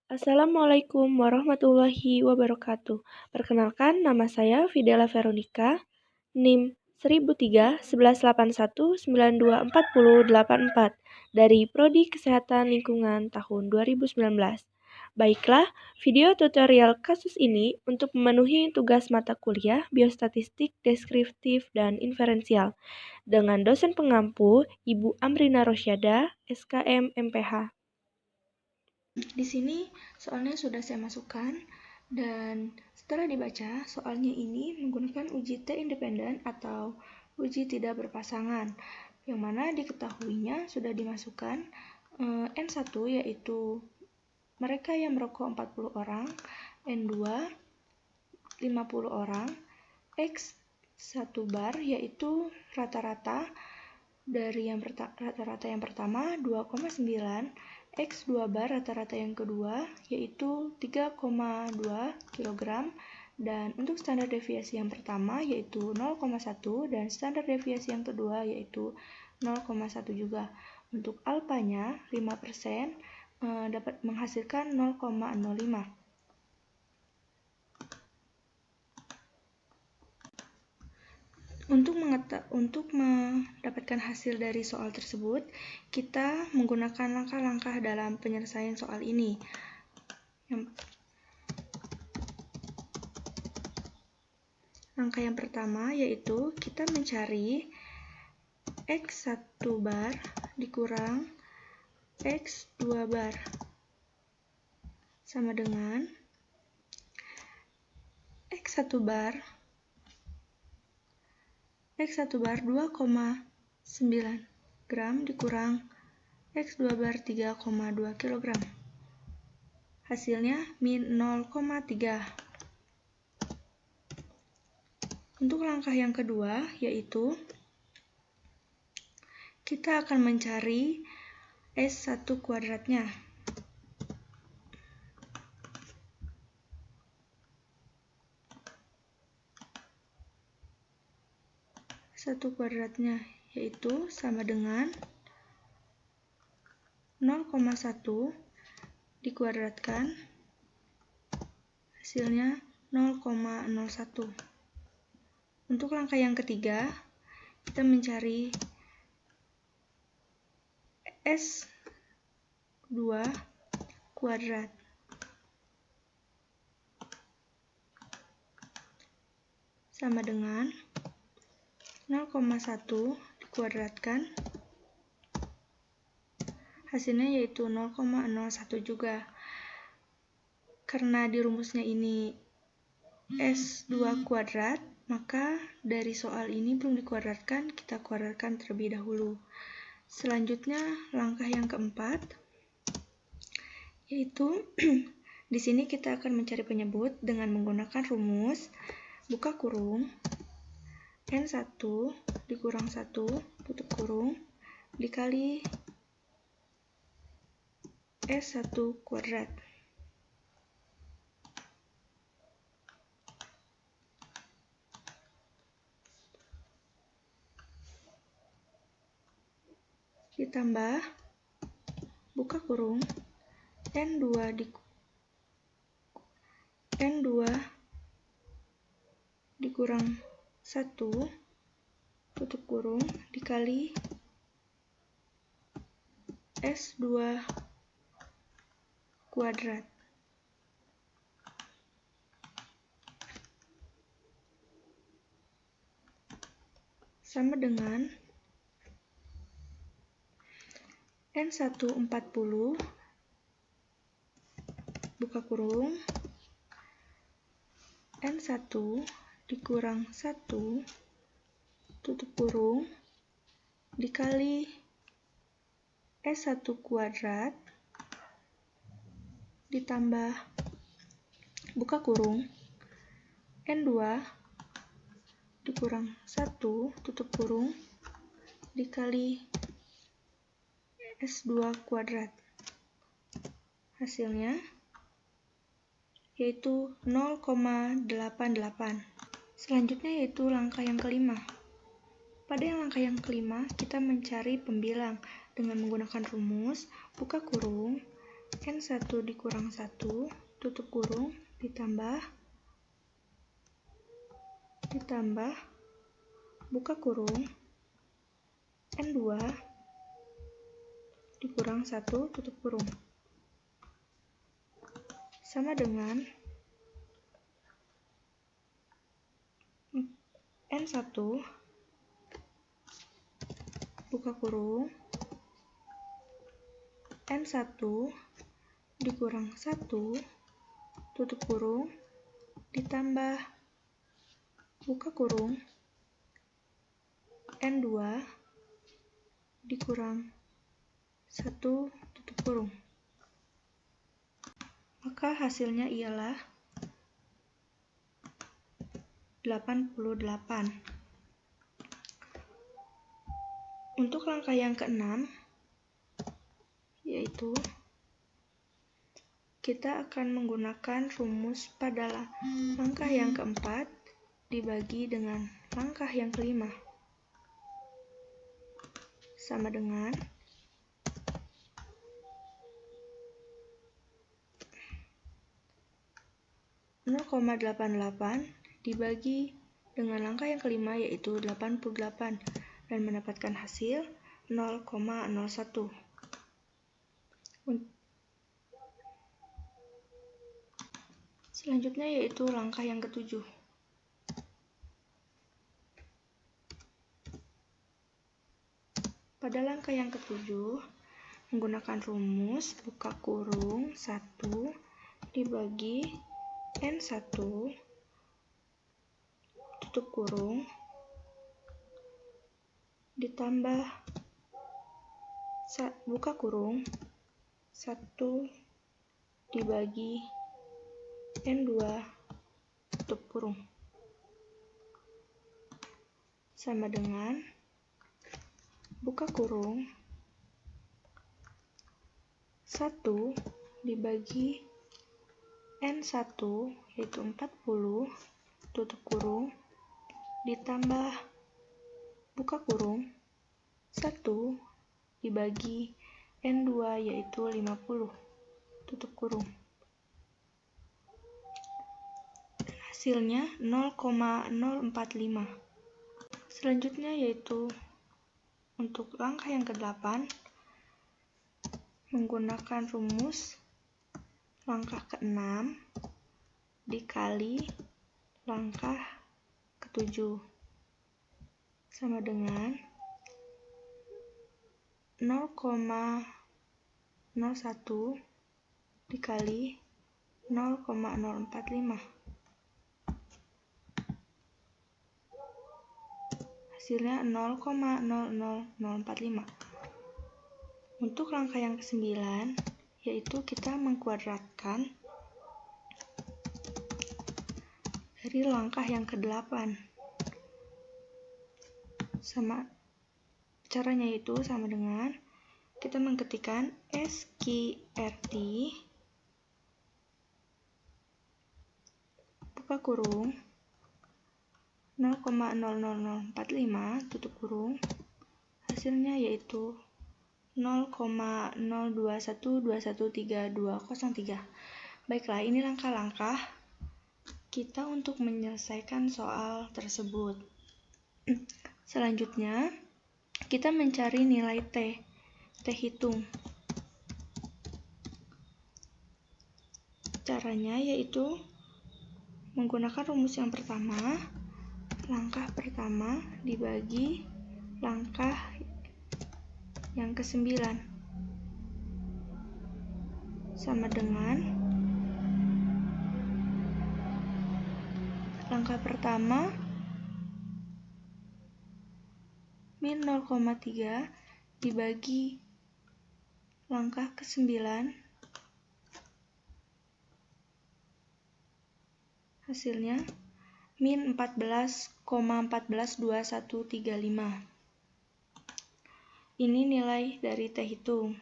Assalamualaikum warahmatullahi wabarakatuh. Perkenalkan, nama saya Fidela Veronica, NIM 1003-1181-924084 dari Prodi Kesehatan Lingkungan tahun 2019. Baiklah, video tutorial kasus ini untuk memenuhi tugas mata kuliah Biostatistik Deskriptif dan Inferensial dengan dosen pengampu Ibu Amrina Rosyada, SKM MPH. Di sini soalnya sudah saya masukkan dan setelah dibaca, soalnya ini menggunakan uji T independen atau uji tidak berpasangan, yang mana diketahuinya sudah dimasukkan N1 yaitu mereka yang merokok 40 orang, N2 50 orang, X 1 bar yaitu rata-rata dari rata-rata yang pertama 2,9, X2 bar rata-rata yang kedua yaitu 3,2 kg, dan untuk standar deviasi yang pertama yaitu 0,1 dan standar deviasi yang kedua yaitu 0,1 juga. Untuk alfanya 5% dapat menghasilkan 0,05. Untuk mendapatkan hasil dari soal tersebut, kita menggunakan langkah-langkah dalam penyelesaian soal ini. Langkah yang pertama yaitu kita mencari X1 bar dikurang X2 bar sama dengan X1 bar 2,9 gram dikurang X2 bar 3,2 kg. Hasilnya min 0,3. Untuk langkah yang kedua yaitu kita akan mencari S1 kuadratnya. S1 kuadratnya yaitu sama dengan 0,1 dikuadratkan, hasilnya 0,01. Untuk langkah yang ketiga, kita mencari S2 kuadrat. Sama dengan 0,1 dikuadratkan, hasilnya yaitu 0,01 juga. Karena di rumusnya ini S2 kuadrat, maka dari soal ini belum dikuadratkan, kita kuadratkan terlebih dahulu. Selanjutnya, langkah yang keempat, yaitu di sini kita akan mencari penyebut dengan menggunakan rumus buka kurung N1 dikurang 1 tutup kurung dikali S1 kuadrat. Ditambah buka kurung N2 dikurang 1 tutup kurung dikali S2 kuadrat. Sama dengan N1 40 buka kurung N1 dikurang 1 tutup kurung dikali S1 kuadrat ditambah buka kurung N2 dikurang 1 tutup kurung dikali S2 kuadrat. Hasilnya yaitu 0,88. Selanjutnya yaitu langkah yang kelima. Pada langkah yang kelima, kita mencari pembilang dengan menggunakan rumus buka kurung N1 dikurang 1, tutup kurung, ditambah, buka kurung, N2 dikurang 1, tutup kurung. Sama dengan N1 buka kurung, N1 dikurang 1, tutup kurung, ditambah, buka kurung, N2 dikurang 1, tutup kurung. Maka hasilnya ialah 88. Untuk langkah yang keenam, yaitu kita akan menggunakan rumus pada langkah yang keempat dibagi dengan langkah yang kelima. Sama dengan (0,88) dibagi dengan langkah yang kelima, yaitu 88, dan mendapatkan hasil 0,01. Selanjutnya yaitu langkah yang ketujuh. Pada langkah yang ketujuh, menggunakan rumus buka kurung 1 dibagi N1 tutup kurung ditambah buka kurung 1 dibagi N2 tutup kurung sama dengan buka kurung 1 dibagi N1 yaitu 40 tutup kurung ditambah buka kurung 1 dibagi N2 yaitu 50 tutup kurung. Hasilnya 0,045. Selanjutnya yaitu untuk langkah yang ke-8 menggunakan rumus langkah ke-6 dikali langkah ke-7 sama dengan 0,01 dikali 0,045. Hasilnya 0,00045. Untuk langkah yang ke-9, yaitu kita mengkuadratkan dari langkah yang ke-8. Caranya itu sama dengan kita mengetikkan SQRT buka kurung 0,00045 tutup kurung, hasilnya yaitu 0,021213203. Baiklah, ini langkah-langkah kita untuk menyelesaikan soal tersebut. Selanjutnya, kita mencari nilai T hitung. Caranya yaitu menggunakan rumus yang pertama, langkah pertama dibagi langkah yang ke-9 sama dengan langkah pertama min 0,3 dibagi langkah ke-9 hasilnya min 14,142135. Ini nilai dari T hitung.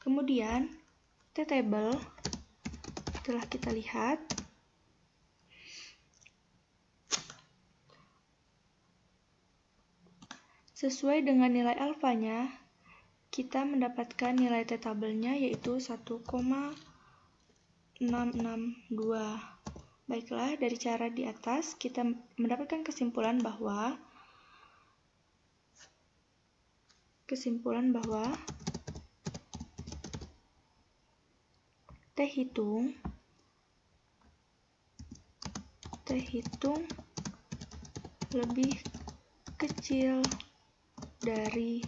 Kemudian T table telah kita lihat sesuai dengan nilai alfanya, kita mendapatkan nilai T-tabelnya yaitu 1,662. Baiklah, dari cara di atas kita mendapatkan kesimpulan bahwa T hitung lebih kecil dari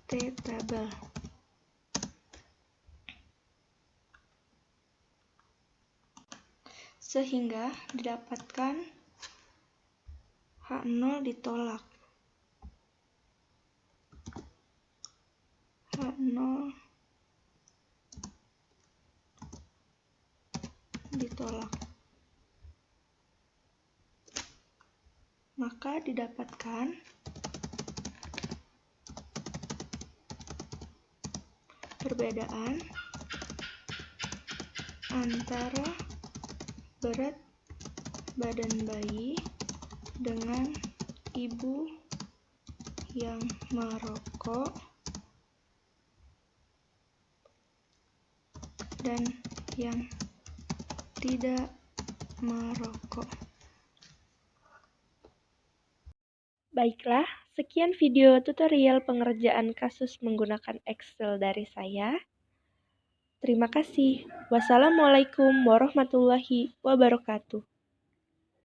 T-tabel. Sehingga didapatkan H0 ditolak. H0 ditolak. Maka didapatkan perbedaan antara berat badan bayi dengan ibu yang merokok dan yang tidak merokok. Baiklah, sekian video tutorial pengerjaan kasus menggunakan Excel dari saya. Terima kasih. Wassalamualaikum warahmatullahi wabarakatuh.